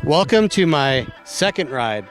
Welcome to my second ride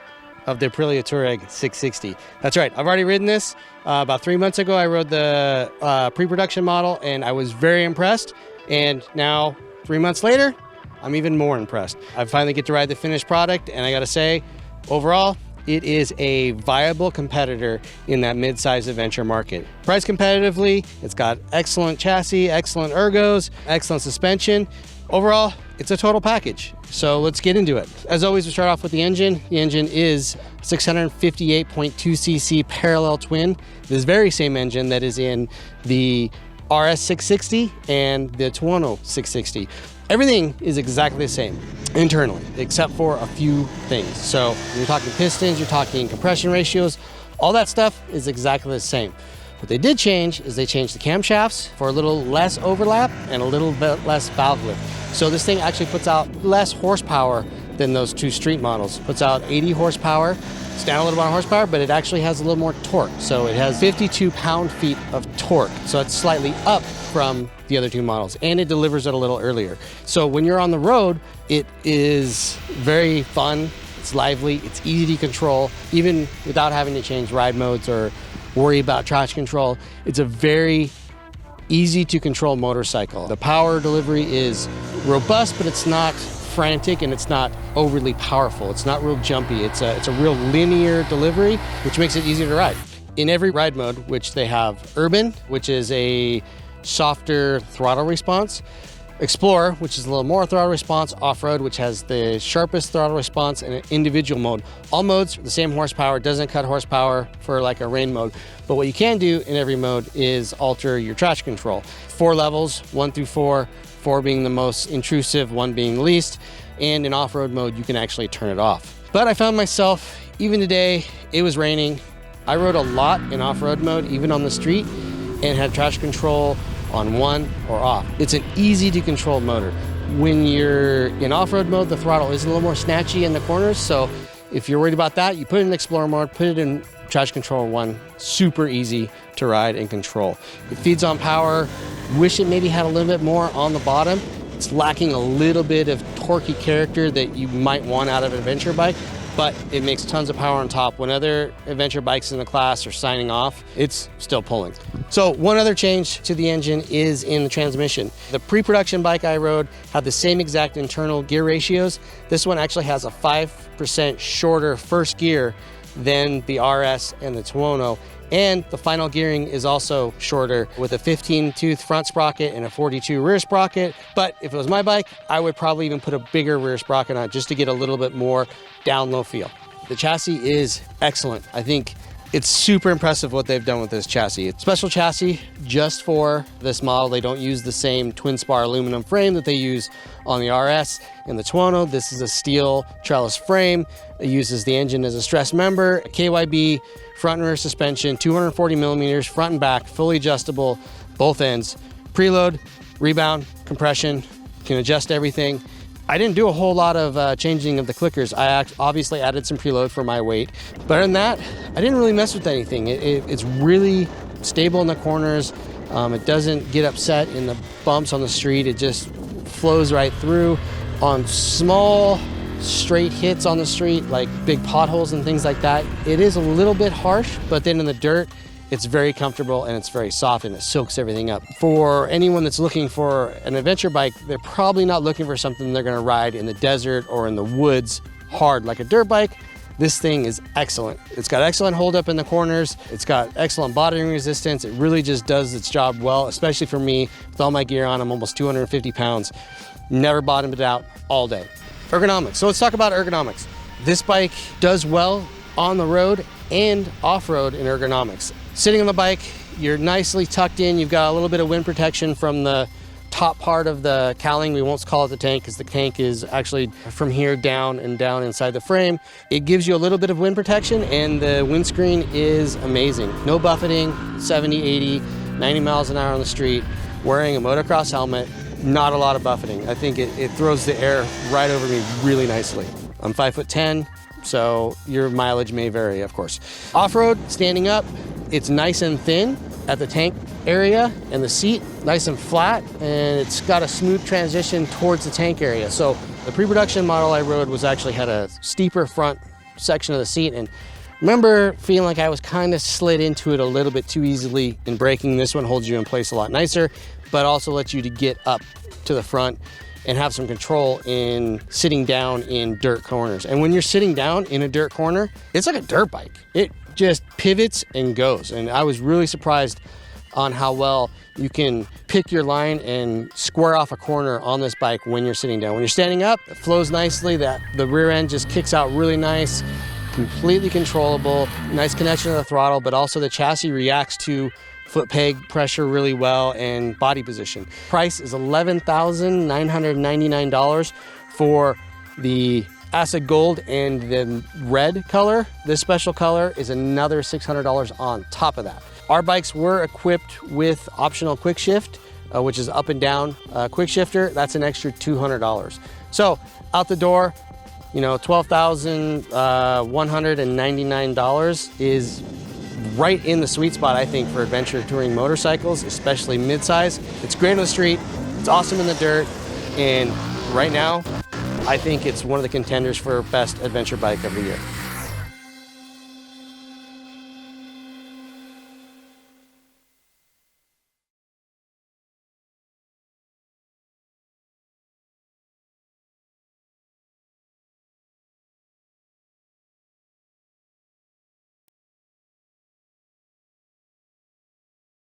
of the Aprilia Tuareg 660. That's right, I've already ridden this. About 3 months ago, I rode the pre-production model and I was very impressed. And now, 3 months later, I'm even more impressed. I finally get to ride the finished product, and I gotta say, overall, it is a viable competitor in that mid-size adventure market. Priced competitively, it's got excellent chassis, excellent ergos, excellent suspension. Overall, it's a total package. So let's get into it. As always, we start off with the engine. The engine is 658.2cc parallel twin. This very same engine that is in the RS 660 and the Tuono 660. Everything is exactly the same internally, except for a few things. So you're talking pistons, you're talking compression ratios, all that stuff is exactly the same. What they did change is they changed the camshafts for a little less overlap and a little bit less valve lift. So this thing actually puts out less horsepower than those two street models. Puts out 80 horsepower. It's down a little bit on horsepower, but it actually has a little more torque. So it has 52 pound-feet of torque. So it's slightly up from the other two models, and it delivers it a little earlier. So when you're on the road, it is very fun, it's lively, it's easy to control, even without having to change ride modes or worry about traction control. It's a very easy to control motorcycle. The power delivery is robust, but it's not frantic and it's not overly powerful. It's not real jumpy. It's a real linear delivery, which makes it easier to ride. In every ride mode, which they have Urban, which is a softer throttle response, Explorer, which is a little more throttle response, Off-Road, which has the sharpest throttle response, and an individual mode. All modes, the same horsepower, doesn't cut horsepower for like a rain mode. But what you can do in every mode is alter your traction control. 4 levels, 1 through 4, 4 being the most intrusive, 1 being the least. And in off-road mode, you can actually turn it off. But I found myself, even today, it was raining. I rode a lot in off-road mode, even on the street, and had traction control on 1 or off. It's an easy to control motor. When you're in off-road mode, the throttle is a little more snatchy in the corners, so if you're worried about that, you put it in Explorer mode, put it in traction control 1, super easy to ride and control. It feeds on power. Wish it maybe had a little bit more on the bottom. It's lacking a little bit of torquey character that you might want out of an adventure bike, but it makes tons of power on top. When other adventure bikes in the class are signing off, it's still pulling. So one other change to the engine is in the transmission. The pre-production bike I rode had the same exact internal gear ratios. This one actually has a 5% shorter first gear than the RS and the Tuono. And the final gearing is also shorter with a 15-tooth front sprocket and a 42 rear sprocket. But if it was my bike, I would probably even put a bigger rear sprocket on it just to get a little bit more down-low feel. The chassis is excellent. I think it's super impressive what they've done with this chassis. It's a special chassis just for this model. They don't use the same twin spar aluminum frame that they use on the RS and the Tuono. This is a steel trellis frame. It uses the engine as a stress member, a KYB front and rear suspension, 240 millimeters, front and back, fully adjustable, both ends. Preload, rebound, compression, can adjust everything. I didn't do a whole lot of changing of the clickers. I obviously added some preload for my weight. But other than that, I didn't really mess with anything. It's really stable in the corners. It doesn't get upset in the bumps on the street. It just flows right through. On small straight hits on the street, like big potholes and things like that, it is a little bit harsh, but then in the dirt, it's very comfortable and it's very soft and it soaks everything up. For anyone that's looking for an adventure bike, they're probably not looking for something they're gonna ride in the desert or in the woods hard like a dirt bike. This thing is excellent. It's got excellent hold up in the corners. It's got excellent bottoming resistance. It really just does its job well, especially for me with all my gear on. I'm almost 250 pounds. Never bottomed it out all day. Ergonomics. So let's talk about ergonomics. This bike does well on the road and off-road in ergonomics. Sitting on the bike, you're nicely tucked in. You've got a little bit of wind protection from the top part of the cowling. We won't call it the tank because the tank is actually from here down and down inside the frame. It gives you a little bit of wind protection and the windscreen is amazing. No buffeting, 70, 80, 90 miles an hour on the street, wearing a motocross helmet, not a lot of buffeting. I think it throws the air right over me really nicely. I'm 5'10", so your mileage may vary, of course. Off-road, standing up, it's nice and thin at the tank area and the seat nice and flat, and it's got a smooth transition towards the tank area. So the pre-production model I rode actually had a steeper front section of the seat, and remember feeling like I was kind of slid into it a little bit too easily in braking. This one holds you in place a lot nicer, but also lets you to get up to the front and have some control in sitting down in dirt corners. And when you're sitting down in a dirt corner, it's like a dirt bike. It just pivots and goes. And I was really surprised on how well you can pick your line and square off a corner on this bike when you're sitting down. When you're standing up, it flows nicely. The rear end just kicks out really nice, completely controllable, nice connection to the throttle, but also the chassis reacts to foot peg pressure really well and body position. Price is $11,999 for the acid gold and the red color. This special color is another $600 on top of that. Our bikes were equipped with optional quick shift, which is up and down quick shifter. That's an extra $200. So out the door, you know, $12,199 is right in the sweet spot, I think, for adventure touring motorcycles, especially midsize. It's great on the street, it's awesome in the dirt, and right now, I think it's one of the contenders for best adventure bike of the year.